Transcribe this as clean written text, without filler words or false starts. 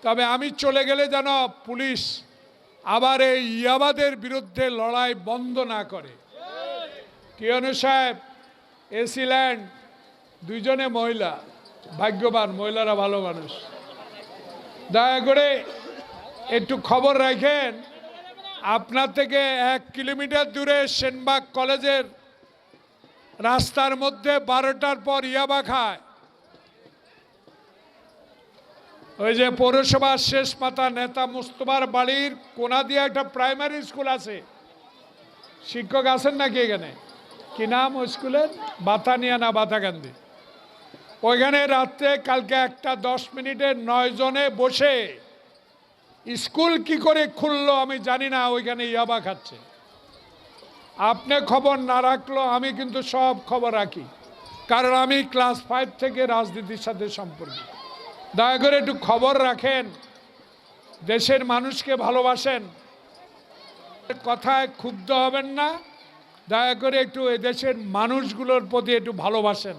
তবে আমি চলে গেলে যেন পুলিশ আবার এই ইয়াবাদের বিরুদ্ধে লড়াই বন্ধ না করে। কিয়নো সাহেব, এসি ল্যান্ড, দুইজনে মহিলা, ভাগ্যবান, মহিলারা ভালো মানুষ। দয়া করে একটু খবর রাখেন, আপনার থেকে 1 কিলোমিটার দূরে সেনবাগ কলেজের রাস্তার মধ্যে 12টার পর ইয়াবা খায়। ওই যে পৌরসভার শেষ মাথা নেতা মুস্তফার বাড়ির কোনা দিয়ে একটা প্রাইমারি স্কুল আছে, শিক্ষক আছেন নাকি এখানে? কি নাম ওই স্কুলের? বাতানিয়া না বাতাগান্ধী? ওইখানে রাত্রে কালকে 1টা 10 মিনিটে 9 জনে বসে, স্কুল কি করে খুললো আমি জানি না, ওইখানে ইয়াবা খাচ্ছে। আপনি খবর না রাখলো আমি কিন্তু সব খবর রাখি, কারণ আমি ক্লাস 5 থেকে রাজনীতির সাথে সম্পর্কিত। দয়া করে একটু খবর রাখেন, দেশের মানুষকে ভালোবাসেন, কথায় ক্ষুব্ধ হবেন না। দয়া করে একটু এদেশের মানুষগুলোর প্রতি একটু ভালোবাসেন।